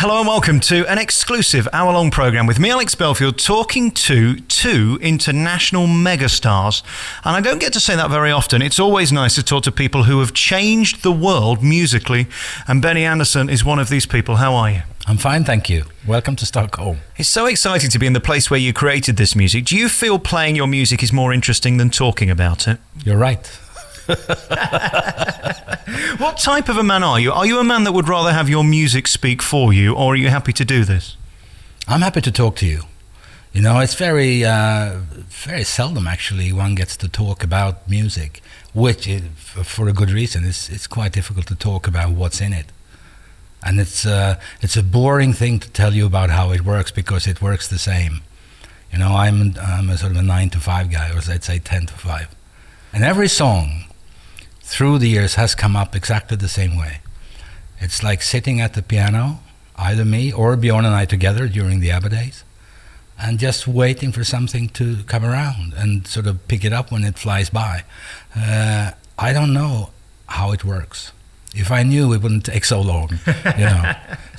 Hello and welcome to an exclusive hour-long programme with me, Alex Belfield, talking to two international megastars. And I don't get to say that very often. It's always nice to talk to people who have changed the world musically. And Benny Andersson is one of these people. How are you? I'm fine, thank you. Welcome to Stockholm. It's so exciting to be in the place where you created this music. Do you feel playing your music is more interesting than talking about it? You're right. What type of a man are you? Are you a man that would rather have your music speak for you, or are you happy to do this? I'm happy to talk to you. You know, it's very seldom actually one gets to talk about music, which is, for a good reason. It's quite difficult to talk about what's in it. And it's a boring thing to tell you about how it works, because it works the same. You know, I'm a sort of a 9 to 5 guy, or I'd say 10 to 5. And every song through the years has come up exactly the same way. It's like sitting at the piano, either me or Björn and I together during the ABBA days, and just waiting for something to come around and sort of pick it up when it flies by. I don't know how it works. If I knew, it wouldn't take so long, you know.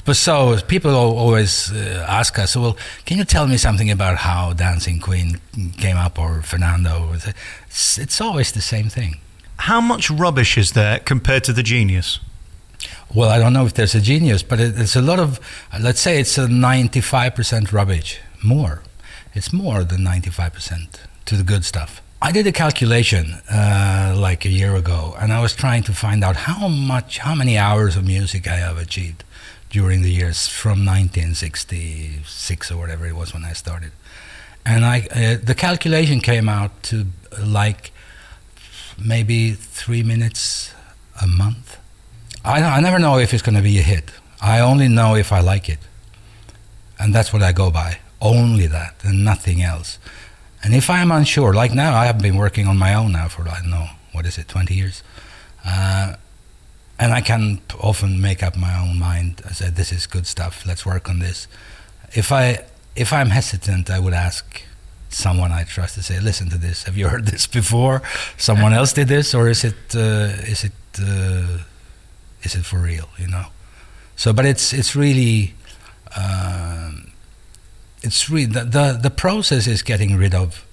But so people always ask us, well, can you tell me something about how Dancing Queen came up, or Fernando? It's always the same thing. How much rubbish is there compared to the genius? Well, I don't know if there's a genius, but it's a lot of, let's say it's a 95% rubbish. More. It's more than 95% to the good stuff. I did a calculation like a year ago, and I was trying to find out how many hours of music I have achieved during the years from 1966 or whatever it was when I started. And the calculation came out to like maybe 3 minutes a month. I never know if it's going to be a hit. I only know if I like it. And that's what I go by. Only that and nothing else. And if I'm unsure, like now, I have been working on my own now for, I don't know, 20 years. And I can often make up my own mind. I said, this is good stuff, let's work on this. If I'm hesitant, I would ask someone I trust to say, listen to this, have you heard this before? Someone else did this, or is it for real, you know? So, but it's really the process is getting rid of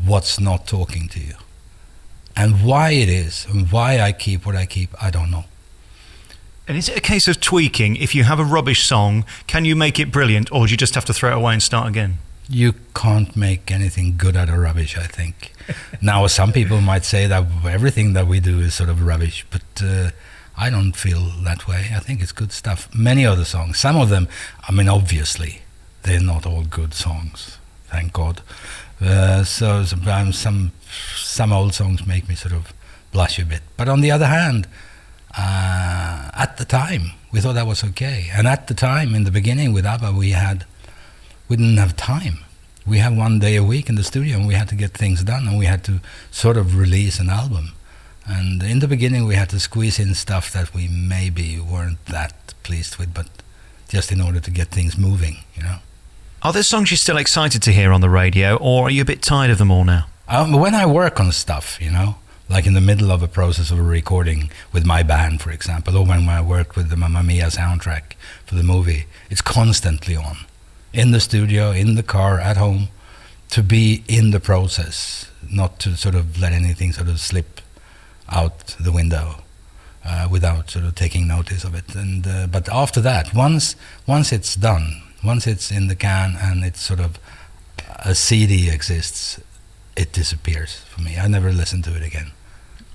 what's not talking to you. And why it is, and why I keep what I keep, I don't know. And is it a case of tweaking? If you have a rubbish song, can you make it brilliant, or do you just have to throw it away and start again? You can't make anything good out of rubbish, I think. Now, some people might say that everything that we do is sort of rubbish, but I don't feel that way. I think it's good stuff. Many other songs, some of them, I mean, obviously, they're not all good songs, thank God. So sometimes some old songs make me sort of blush a bit. But on the other hand, at the time, we thought that was okay. And at the time, in the beginning with ABBA, we didn't have time. We had 1 day a week in the studio, and we had to get things done, and we had to sort of release an album. And in the beginning, we had to squeeze in stuff that we maybe weren't that pleased with, but just in order to get things moving, you know. Are there songs you're still excited to hear on the radio, or are you a bit tired of them all now? When I work on stuff, you know, like in the middle of a process of a recording with my band, for example, or when I worked with the Mamma Mia soundtrack for the movie, it's constantly on. In the studio, in the car, at home, to be in the process, not to sort of let anything sort of slip out the window without sort of taking notice of it. And but after that, once it's done, once it's in the can and it's sort of a CD exists, it disappears for me. I never listen to it again.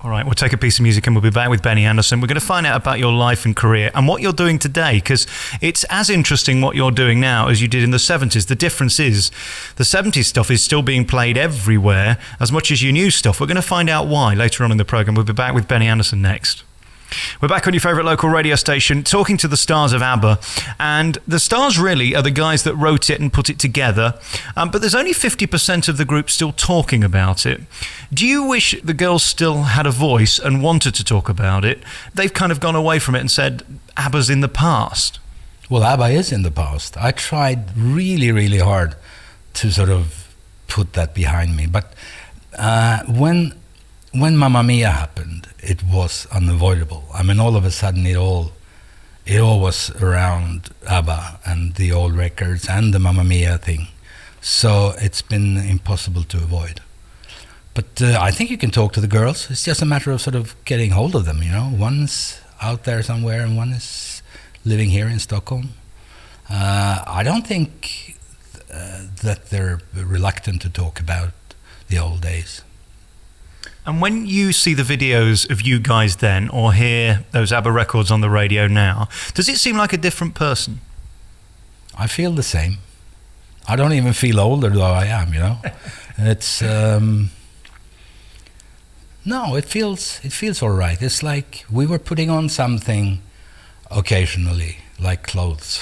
All right, we'll take a piece of music and we'll be back with Benny Andersson. We're going to find out about your life and career and what you're doing today, because it's as interesting what you're doing now as you did in the 70s. The difference is the 70s stuff is still being played everywhere as much as your new stuff. We're going to find out why later on in the programme. We'll be back with Benny Andersson next. We're back on your favourite local radio station talking to the stars of ABBA, and the stars really are the guys that wrote it and put it together, but there's only 50% of the group still talking about it. Do you wish the girls still had a voice and wanted to talk about it? They've kind of gone away from it and said ABBA's in the past. Well, ABBA is in the past. I tried really, really hard to sort of put that behind me, but when Mamma Mia happened, it was unavoidable. I mean, all of a sudden it all it all was around ABBA and the old records and the Mamma Mia thing. So it's been impossible to avoid. But I think you can talk to the girls. It's just a matter of sort of getting hold of them, you know. One's out there somewhere and one is living here in Stockholm. I don't think that they're reluctant to talk about the old days. And when you see the videos of you guys then, or hear those ABBA records on the radio now, does it seem like a different person? I feel the same. I don't even feel older though I am, you know. It's no, it feels all right. It's like we were putting on something occasionally, like clothes,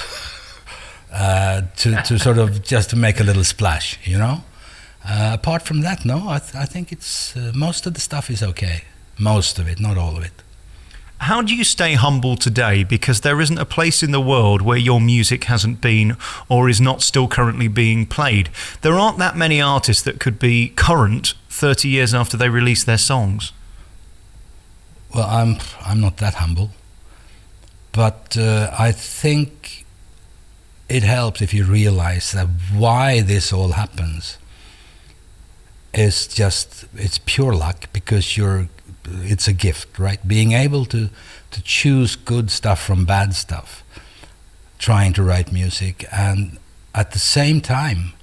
to sort of just to make a little splash, you know. Apart from that, no, I think it's most of the stuff is okay. Most of it, not all of it. How do you stay humble today? Because there isn't a place in the world where your music hasn't been or is not still currently being played. There aren't that many artists that could be current 30 years after they release their songs. Well, I'm not that humble, but I think it helps if you realize that why this all happens is just, it's pure luck, because it's a gift, right? Being able to choose good stuff from bad stuff, trying to write music, and at the same time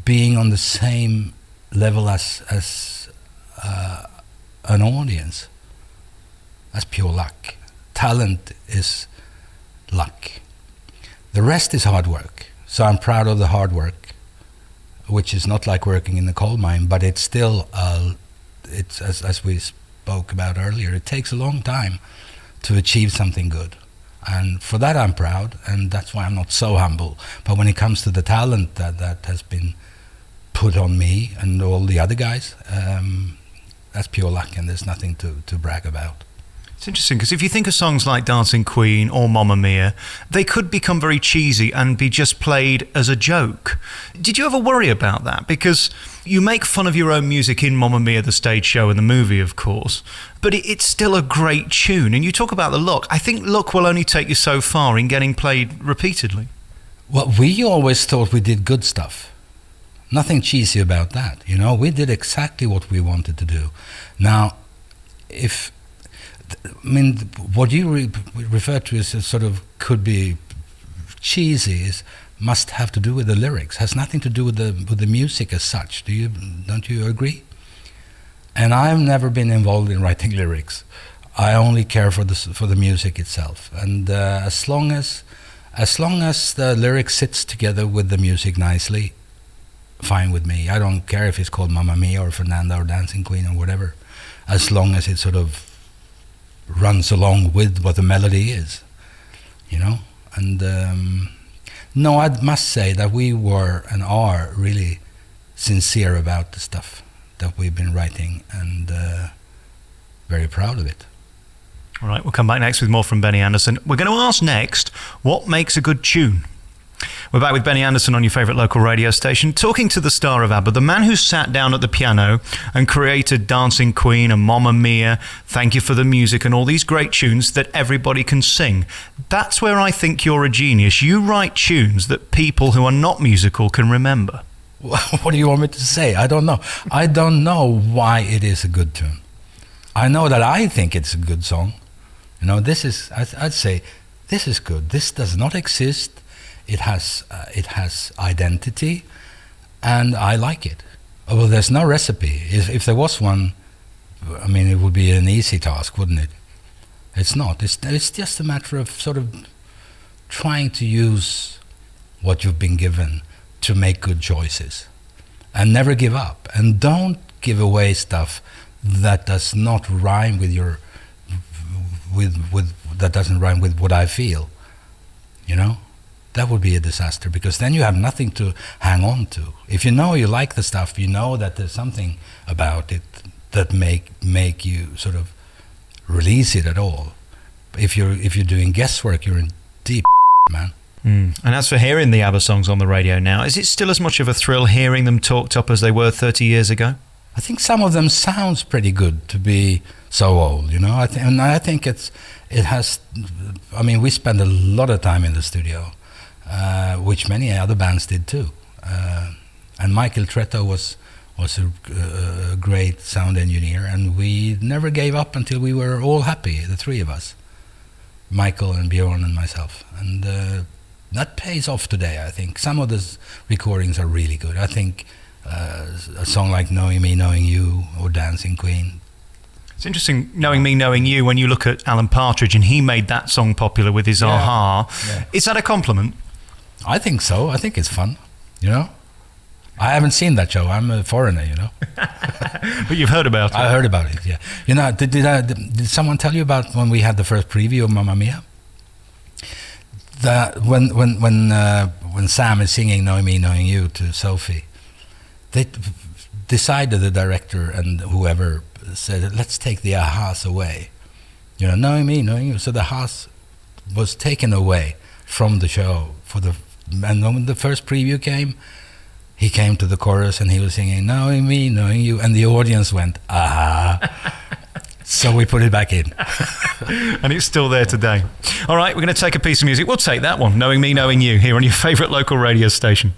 being on the same level as an audience. That's pure luck. Talent is luck. The rest is hard work. So I'm proud of the hard work, which is not like working in the coal mine, but it's still, it's as we spoke about earlier, it takes a long time to achieve something good. And for that I'm proud, and that's why I'm not so humble. But when it comes to the talent that has been put on me and all the other guys, that's pure luck, and there's nothing to brag about. It's interesting, because if you think of songs like Dancing Queen or Mamma Mia, they could become very cheesy and be just played as a joke. Did you ever worry about that? Because you make fun of your own music in Mamma Mia, the stage show and the movie, of course, but it's still a great tune. And you talk about the look. I think look will only take you so far in getting played repeatedly. Well, we always thought we did good stuff. Nothing cheesy about that, you know. We did exactly what we wanted to do. Now, what you refer to as a sort of could be cheesy must have to do with the lyrics. Has nothing to do with the music as such. Don't you agree? And I've never been involved in writing lyrics. I only care for the music itself. And as long as the lyric sits together with the music nicely, fine with me. I don't care if it's called Mamma Mia or Fernanda or Dancing Queen or whatever, as long as it sort of runs along with what the melody is, you know. And no, I must say that we were and are really sincere about the stuff that we've been writing, and very proud of it. All right, we'll come back next with more from Benny Andersson. We're going to ask next, what makes a good tune? We're back with Benny Andersson on your favourite local radio station, talking to the star of ABBA, the man who sat down at the piano and created Dancing Queen and Mamma Mia, Thank You for the Music, and all these great tunes that everybody can sing. That's where I think you're a genius. You write tunes that people who are not musical can remember. What do you want me to say? I don't know. I don't know why it is a good tune. I know that I think it's a good song. You know, I'd say, this is good. This does not exist. It has identity, and I like it. Well, there's no recipe. If there was one, I mean, it would be an easy task, wouldn't it? It's not. It's just a matter of sort of trying to use what you've been given to make good choices, and never give up. And don't give away stuff that does not rhyme with that doesn't rhyme with what I feel. You know. That would be a disaster, because then you have nothing to hang on to. If you know you like the stuff, you know that there's something about it that make you sort of release it at all. If you're doing guesswork, you're in deep man. And as for hearing the ABBA songs on the radio now, is it still as much of a thrill hearing them talked up as they were 30 years ago? I think some of them sounds pretty good to be so old, you know. I think it has. I mean, we spend a lot of time in the studio, which many other bands did too. And Michael Tretto was a great sound engineer, and we never gave up until we were all happy, the three of us, Michael and Björn and myself. And that pays off today, I think. Some of the recordings are really good. I think a song like Knowing Me, Knowing You, or Dancing Queen. It's interesting, Knowing Me, Knowing You, when you look at Alan Partridge, and he made that song popular with his Aha. Yeah. Is that a compliment? I think so. I think it's fun, you know? I haven't seen that show. I'm a foreigner, you know. But you've heard about it. I heard about it, yeah. You know, did someone tell you about when we had the first preview of Mamma Mia? When Sam is singing Knowing Me, Knowing You to Sophie, they decided, the director and whoever said, let's take the ahas away. You know, Knowing Me, Knowing You. So the ahas was taken away from the show. And when the first preview came, he came to the chorus and he was singing Knowing Me, Knowing You, and the audience went, aha. So we put it back in. And it's still there today. All right, we're going to take a piece of music. We'll take that one, Knowing Me, Knowing You, here on your favourite local radio station.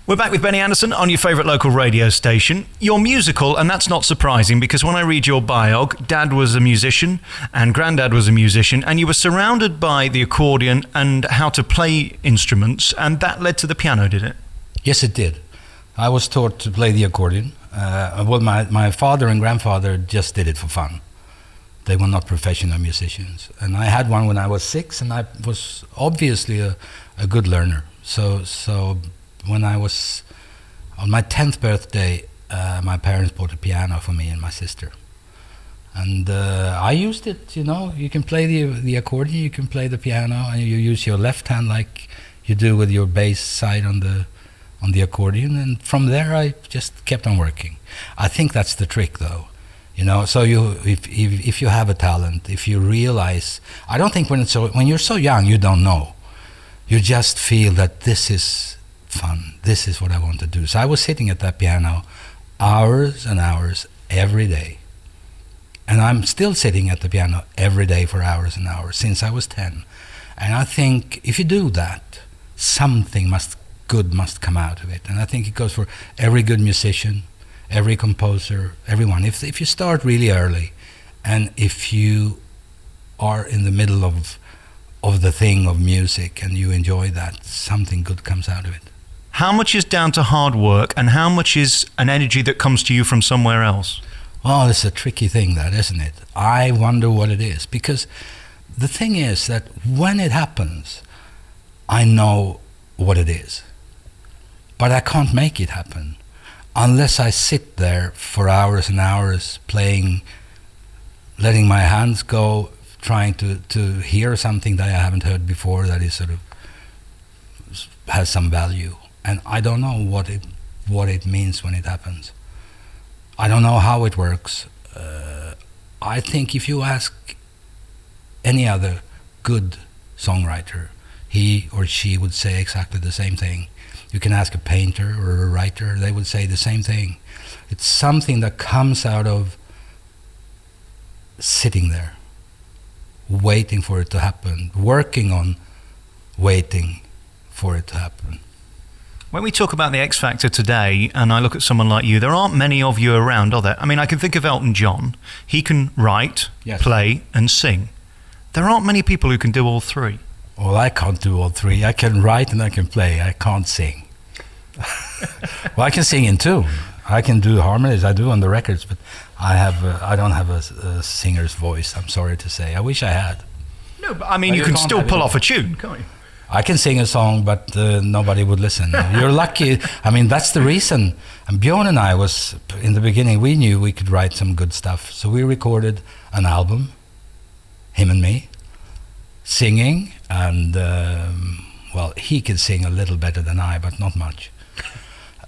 We're back with Benny Andersson on your favourite local radio station. You're musical, and that's not surprising, because when I read your biog, Dad was a musician and Granddad was a musician, and you were surrounded by the accordion and how to play instruments, and that led to the piano, did it? Yes, it did. I was taught to play the accordion. Well, my father and grandfather just did it for fun. They were not professional musicians. And I had one when I was 6, and I was obviously a good learner. So when I was on my 10th birthday, my parents bought a piano for me and my sister. And I used it, you know. You can play the accordion, you can play the piano, and you use your left hand like you do with your bass side on the accordion. And from there, I just kept on working. I think that's the trick, though. You know, so if you have a talent, if you realize, I don't think when you're so young, you don't know. You just feel that this is fun. This is what I want to do. So I was sitting at that piano hours and hours every day. And I'm still sitting at the piano every day for hours and hours since I was 10. And I think if you do that, something good must come out of it. And I think it goes for every good musician, every composer, everyone. If you start really early, and if you are in the middle of the thing of music and you enjoy that, something good comes out of it. How much is down to hard work, and how much is an energy that comes to you from somewhere else? Oh, it's a tricky thing, that, isn't it? I wonder what it is, because the thing is that when it happens, I know what it is, but I can't make it happen unless I sit there for hours and hours playing, letting my hands go, trying to hear something that I haven't heard before, that is sort of has some value. And I don't know what it means when it happens. I don't know how it works. I think if you ask any other good songwriter, he or she would say exactly the same thing. You can ask a painter or a writer, they would say the same thing. It's something that comes out of sitting there, waiting for it to happen, working on waiting for it to happen. When we talk about the X Factor today, and I look at someone like you, there aren't many of you around, are there? I mean, I can think of Elton John. He can write, yes, play, and sing. There aren't many people who can do all three. Well, I can't do all three. I can write and I can play. I can't sing. Well, I can sing in tune. I can do harmonies. I do on the records, but I don't have a singer's voice, I'm sorry to say. I wish I had. No, but I mean, you can still pull off a tune, can't you? I can sing a song, but nobody would listen. You're lucky. I mean, that's the reason. And Björn and I was, in the beginning, we knew we could write some good stuff. So we recorded an album, him and me, singing. And, well, he could sing a little better than I, but not much.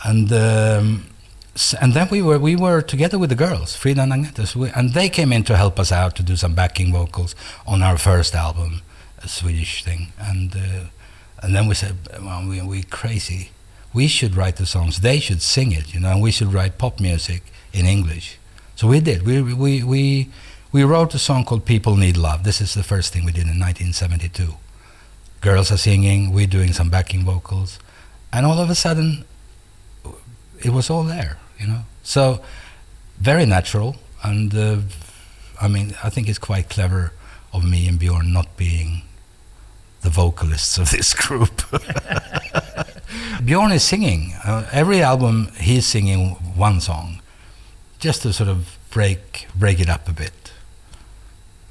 And then we were together with the girls, Frida and Agnetha, and they came in to help us out to do some backing vocals on our first album, a Swedish thing. And then we said, well, we're crazy. We should write the songs. They should sing it, you know, and we should write pop music in English. So we did. We We wrote a song called People Need Love. This is the first thing we did in 1972. Girls are singing, we're doing some backing vocals, and all of a sudden, it was all there, you know. So, very natural, and I think it's quite clever of me and Björn not being the vocalists of this group. Björn is singing. Every album, he's singing one song, just to sort of break it up a bit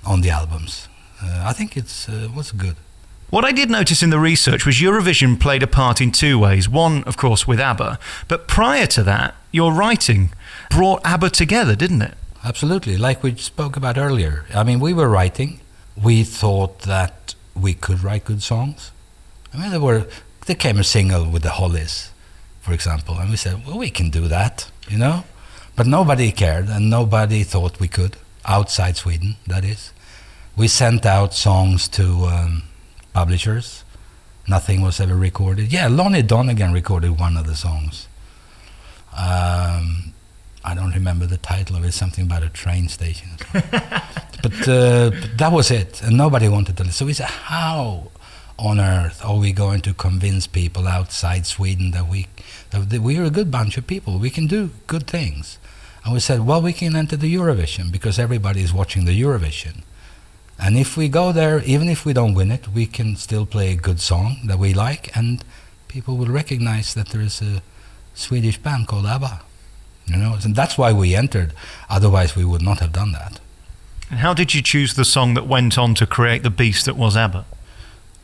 on the albums. I think it was good. What I did notice in the research was Eurovision played a part in two ways. One, of course, with ABBA. But prior to that, your writing brought ABBA together, didn't it? Absolutely, like we spoke about earlier. I mean, we were writing. We thought that we could write good songs. I mean, there came a single with the Hollies, for example, and we said, well, we can do that, you know? But nobody cared, and nobody thought we could, outside Sweden, that is. We sent out songs to publishers. Nothing was ever recorded. Yeah, Lonnie Donegan recorded one of the songs. I don't remember the title of it, something about a train station. But that was it, and nobody wanted to listen. So we said, how on earth are we going to convince people outside Sweden that we are a good bunch of people, we can do good things? And we said, well, we can enter the Eurovision, because everybody is watching the Eurovision. And if we go there, even if we don't win it, we can still play a good song that we like, and people will recognize that there is a Swedish band called ABBA. You know, and that's why we entered. Otherwise, we would not have done that. And how did you choose the song that went on to create the beast that was ABBA?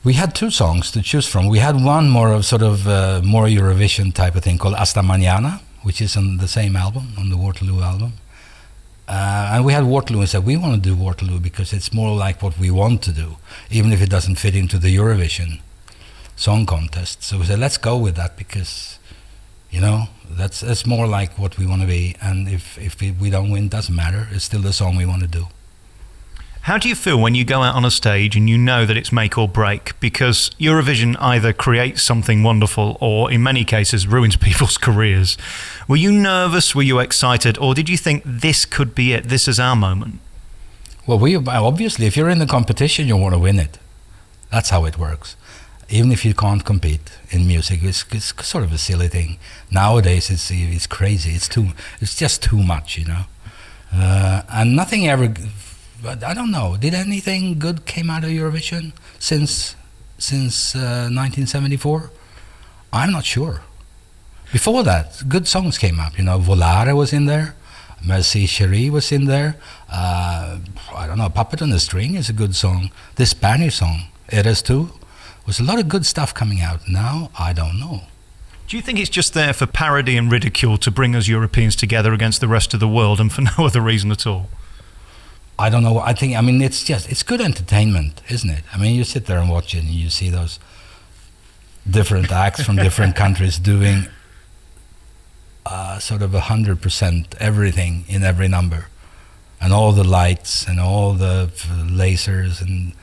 We had two songs to choose from. We had one more of sort of more Eurovision type of thing called Hasta Mañana, which is on the same album, on the Waterloo album. And we had Waterloo, and said, we want to do Waterloo because it's more like what we want to do, even if it doesn't fit into the Eurovision Song Contest. So we said, let's go with that, because, you know, that's more like what we want to be. And if we don't win, it doesn't matter. It's still the song we want to do. How do you feel when you go out on a stage and you know that it's make or break? Because Eurovision either creates something wonderful or, in many cases, ruins people's careers. Were you nervous? Were you excited? Or did you think this could be it? This is our moment? Well, obviously, if you're in the competition, you want to win it. That's how it works. Even if you can't compete in music, it's sort of a silly thing. Nowadays, it's crazy. It's just too much, you know. And nothing ever... But I don't know. Did anything good came out of Eurovision since 1974? I'm not sure. Before that, good songs came up. You know, Volare was in there. Merci Chérie was in there. I don't know. Puppet on the String is a good song. This Spanish song, Eres Tú, was a lot of good stuff coming out. Now, I don't know. Do you think it's just there for parody and ridicule to bring us Europeans together against the rest of the world, and for no other reason at all? I don't know. It's good entertainment, isn't it? I mean, you sit there and watch it, and you see those different acts from different countries doing sort of 100% everything in every number, and all the lights and all the lasers and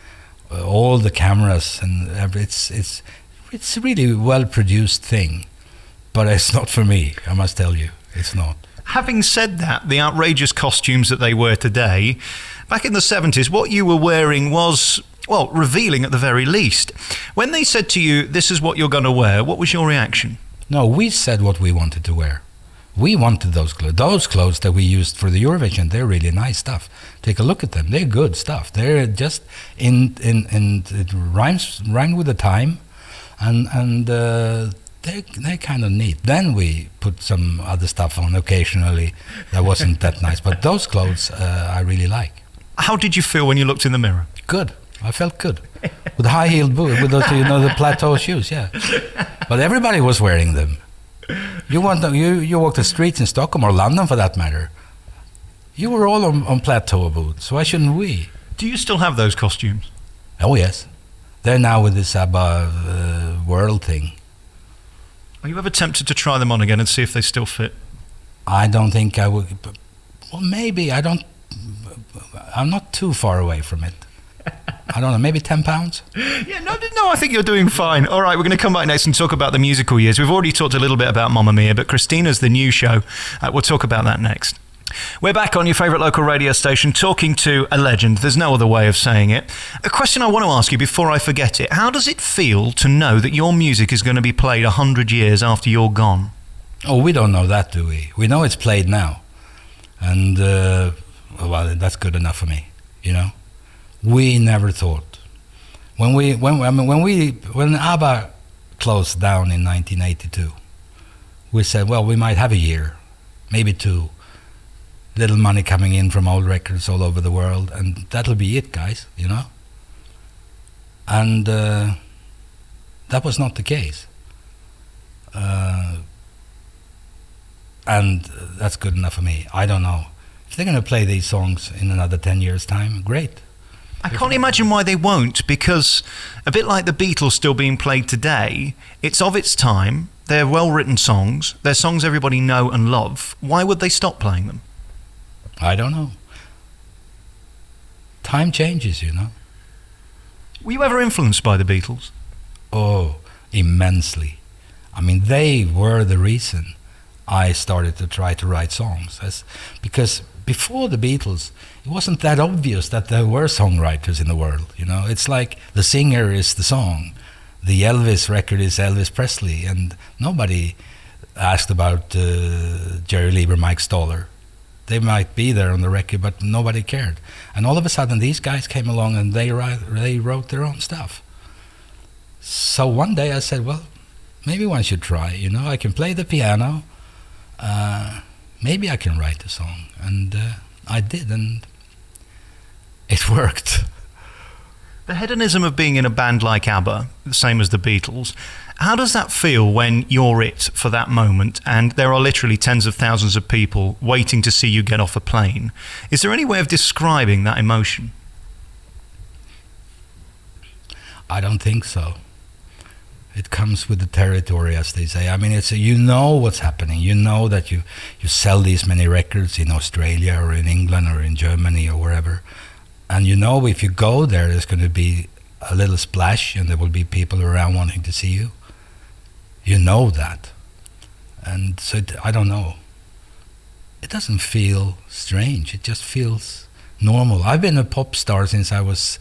all the cameras and it's a really well produced thing, but it's not for me. I must tell you, it's not. Having said that, the outrageous costumes that they wear today, back in the 70s, what you were wearing was, well, revealing at the very least. When they said to you, this is what you're going to wear, what was your reaction? No, we said what we wanted to wear. We wanted those clothes. Those clothes that we used for the Eurovision, they're really nice stuff. Take a look at them. They're good stuff. They're just it rhymes with the time, and they're kind of neat. Then we put some other stuff on occasionally that wasn't that nice. But those clothes I really like. How did you feel when you looked in the mirror? Good. I felt good. With high-heeled boots, with those, the plateau shoes, yeah. But everybody was wearing them. You walk the streets in Stockholm or London, for that matter. You were all on plateau boots. Why shouldn't we? Do you still have those costumes? Oh, yes. They're now with this ABBA world thing. Are you ever tempted to try them on again and see if they still fit? I don't think I would. Well, maybe. I'm not too far away from it. I don't know, maybe 10 pounds? Yeah, no, I think you're doing fine. All right, we're going to come back next and talk about the musical years. We've already talked a little bit about Mamma Mia, but Christina's the new show. We'll talk about that next. We're back on your favourite local radio station talking to a legend. There's no other way of saying it. A question I want to ask you before I forget it. How does it feel to know that your music is going to be played 100 years after you're gone? Oh, we don't know that, do we? We know it's played now. And, well, that's good enough for me, you know? We never thought. When ABBA closed down in 1982, we said, well, we might have a year, maybe two. Little money coming in from old records all over the world, and that'll be it, guys, you know? And that was not the case. And that's good enough for me. I don't know. If they're going to play these songs in another 10 years' time, great. I can't imagine why they won't, because a bit like the Beatles still being played today, it's of its time, they're well-written songs, they're songs everybody know and love. Why would they stop playing them? I don't know. Time changes, you know. Were you ever influenced by the Beatles? Oh, immensely. I mean, they were the reason I started to try to write songs. Because before the Beatles, it wasn't that obvious that there were songwriters in the world, you know. It's like the singer is the song. The Elvis record is Elvis Presley, and nobody asked about Jerry Lieber, Mike Stoller. They might be there on the record, but nobody cared. And all of a sudden, these guys came along and they wrote their own stuff. So one day I said, well, maybe one should try. You know, I can play the piano. Maybe I can write a song. And I did, and it worked. The hedonism of being in a band like ABBA, the same as the Beatles, how does that feel when you're it for that moment and there are literally tens of thousands of people waiting to see you get off a plane? Is there any way of describing that emotion? I don't think so. It comes with the territory, as they say. I mean, you know what's happening. You know that you sell these many records in Australia or in England or in Germany or wherever. And you know if you go there, there's going to be a little splash and there will be people around wanting to see you. You know that. And so I don't know. It doesn't feel strange. It just feels normal. I've been a pop star since I was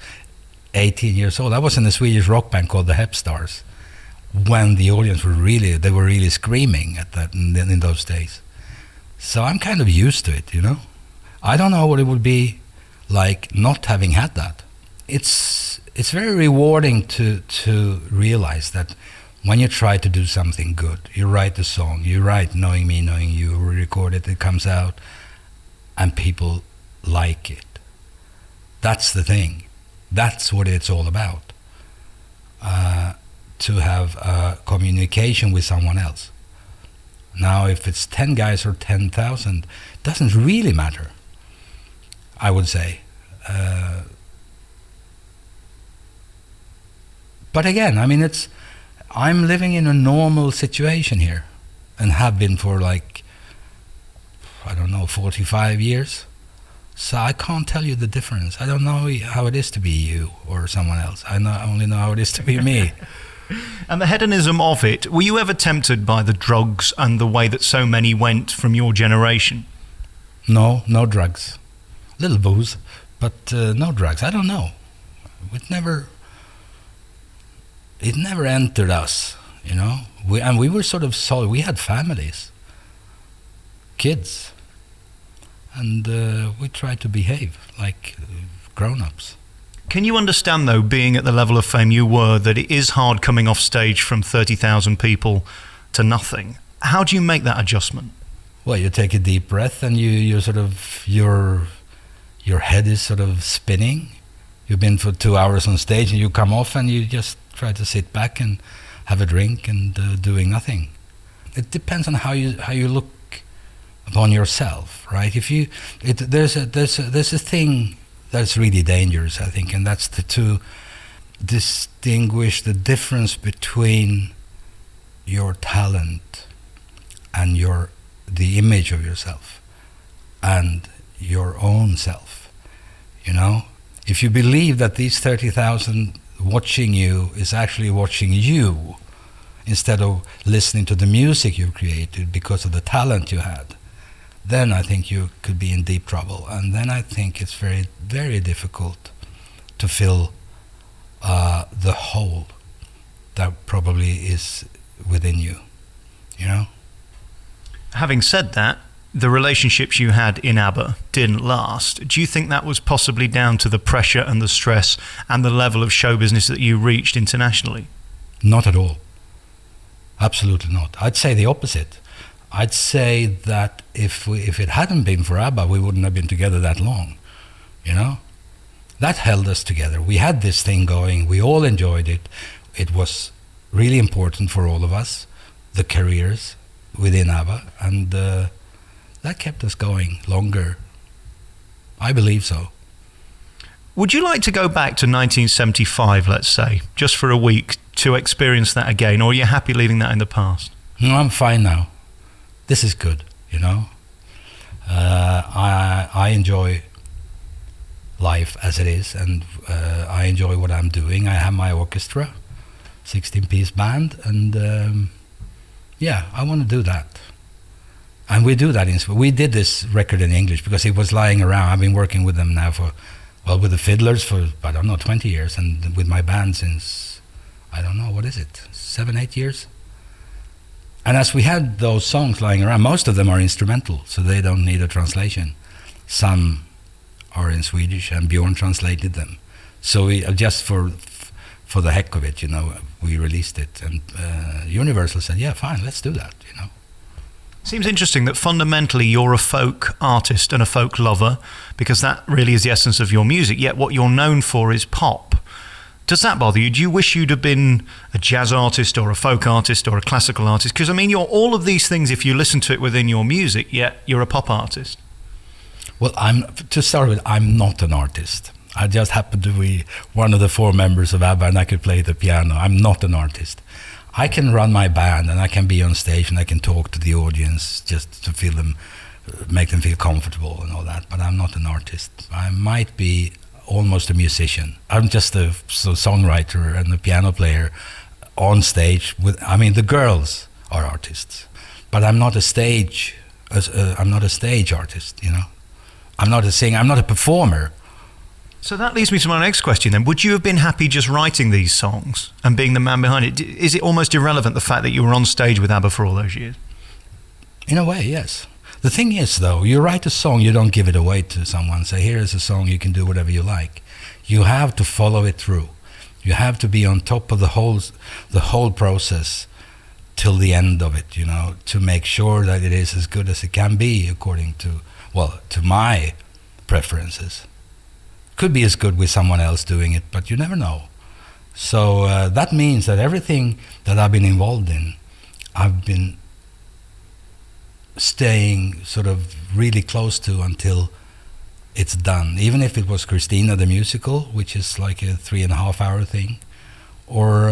18 years old. I was in a Swedish rock band called the Hep Stars when the audience were really screaming at that in those days. So I'm kind of used to it, you know. I don't know what it would be like not having had that. It's very rewarding to realize that when you try to do something good, you write a song, you write Knowing Me, Knowing You, record it, it comes out, and people like it. That's the thing. That's what it's all about. To have a communication with someone else. Now, if it's 10 guys or 10,000, it doesn't really matter, I would say. But again, I mean, I'm living in a normal situation here and have been for 45 years. So I can't tell you the difference. I don't know how it is to be you or someone else. I only know how it is to be me. And the hedonism of it, were you ever tempted by the drugs and the way that so many went from your generation? No drugs. Little booze, but no drugs. I don't know. It never entered us, you know. We were sort of solid. We had families, kids, and we tried to behave like grown-ups. Can you understand, though, being at the level of fame you were, that it is hard coming off stage from 30,000 people to nothing? How do you make that adjustment? Well, you take a deep breath and you sort of your head is sort of spinning. You've been for 2 hours on stage and you come off and you just try to sit back and have a drink and doing nothing. It depends on how you look upon yourself, right? There's a thing that's really dangerous, I think, and that's to distinguish the difference between your talent and the image of yourself and your own self. You know, if you believe that these 30,000 watching you is actually watching you instead of listening to the music you've created because of the talent you had, then I think you could be in deep trouble. And then I think it's very, very difficult to fill the hole that probably is within you, you know? Having said that, the relationships you had in ABBA didn't last. Do you think that was possibly down to the pressure and the stress and the level of show business that you reached internationally? Not at all. Absolutely not. I'd say the opposite. I'd say that if it hadn't been for ABBA, we wouldn't have been together that long, you know? That held us together. We had this thing going. We all enjoyed it. It was really important for all of us, the careers within ABBA, and that kept us going longer. I believe so. Would you like to go back to 1975, let's say, just for a week to experience that again, or are you happy leaving that in the past? No, I'm fine now. This is good, you know. I enjoy life as it is, and I enjoy what I'm doing. I have my orchestra, 16-piece band, and yeah, I want to do that. And we do that we did this record in English because it was lying around. I've been working with them now with the fiddlers for, I don't know, 20 years, and with my band since, I don't know, what is it, 7, 8 years? And as we had those songs lying around, most of them are instrumental, so they don't need a translation. Some are in Swedish, and Björn translated them. So we, just for the heck of it, you know, we released it, and Universal said, yeah, fine, let's do that, you know. Seems interesting that fundamentally you're a folk artist and a folk lover, because that really is the essence of your music, yet what you're known for is pop. Does that bother you? Do you wish you'd have been a jazz artist or a folk artist or a classical artist? Because, I mean, you're all of these things if you listen to it within your music, yet you're a pop artist. Well, to start with, I'm not an artist. I just happen to be one of the 4 members of ABBA, and I could play the piano. I'm not an artist. I can run my band, and I can be on stage, and I can talk to the audience just to feel them, make them feel comfortable and all that, but I'm not an artist. I might be almost a musician. I'm just a songwriter and a piano player on stage the girls are artists, but I'm not a stage artist, you know. I'm not a singer, I'm not a performer. So that leads me to my next question then. Would you have been happy just writing these songs and being the man behind it? Is it almost irrelevant, the fact that you were on stage with ABBA for all those years? In a way, yes. The thing is, though, you write a song, you don't give it away to someone, say, here is a song, you can do whatever you like. You have to follow it through. You have to be on top of the whole process till the end of it, you know, to make sure that it is as good as it can be according to my preferences. Could be as good with someone else doing it, but you never know. So that means that everything that I've been involved in, I've been staying sort of really close to until it's done. Even if it was Christina the musical, which is like a 3.5-hour thing, or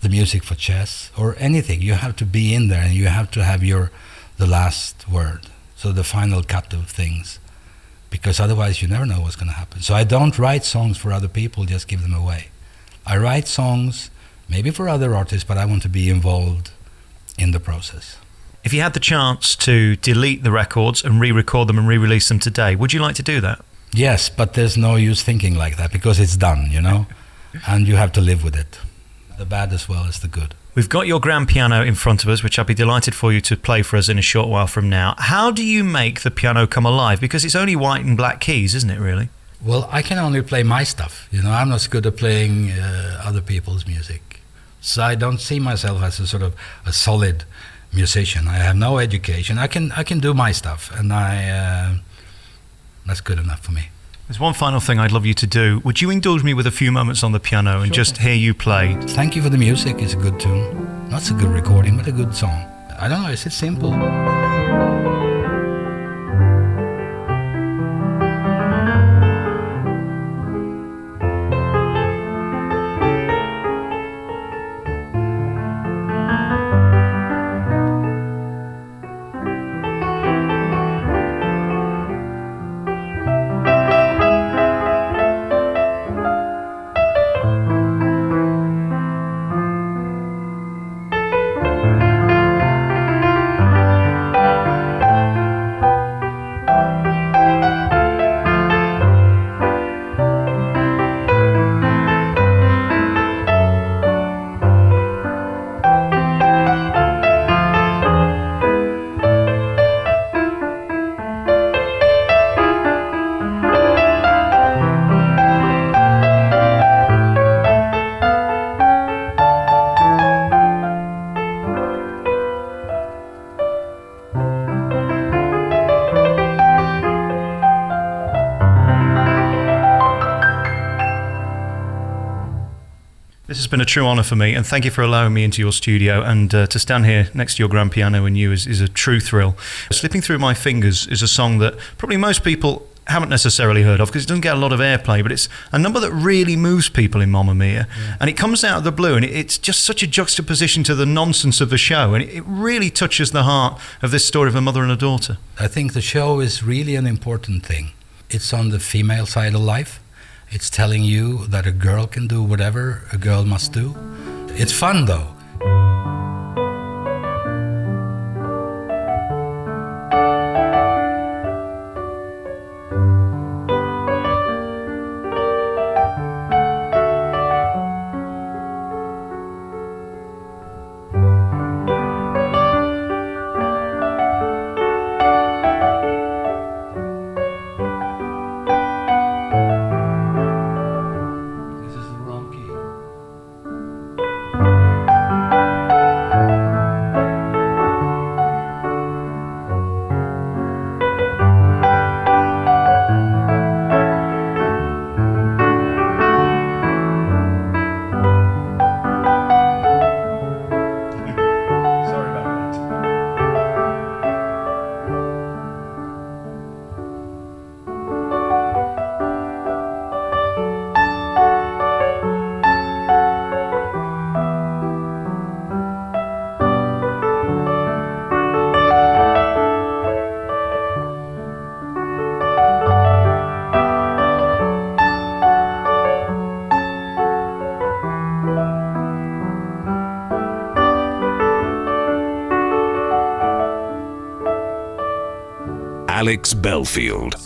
the music for chess, or anything, you have to be in there and you have to have the last word, so the final cut of things. Because otherwise you never know what's going to happen. So I don't write songs for other people, just give them away. I write songs maybe for other artists, but I want to be involved in the process. If you had the chance to delete the records and re-record them and re-release them today, would you like to do that? Yes, but there's no use thinking like that because it's done, you know, and you have to live with it. The bad as well as the good. We've got your grand piano in front of us, which I'd be delighted for you to play for us in a short while from now. How do you make the piano come alive? Because it's only white and black keys, isn't it, really? Well, I can only play my stuff. You know, I'm not good at playing other people's music. So I don't see myself as a sort of a solid musician. I have no education. I can do my stuff, and that's good enough for me. There's one final thing I'd love you to do. Would you indulge me with a few moments on the piano and just hear you play? Thank you for the music. It's a good tune. Not so good recording, but a good song. I don't know, is it simple? has been a true honour for me, and thank you for allowing me into your studio, and to stand here next to your grand piano and you is a true thrill. Slipping Through My Fingers is a song that probably most people haven't necessarily heard of because it doesn't get a lot of airplay, but it's a number that really moves people in Mamma Mia. Yeah. And it comes out of the blue, and it's just such a juxtaposition to the nonsense of the show, and it really touches the heart of this story of a mother and a daughter. I think the show is really an important thing. It's on the female side of life. It's telling you that a girl can do whatever a girl must do. It's fun though. Alex Belfield.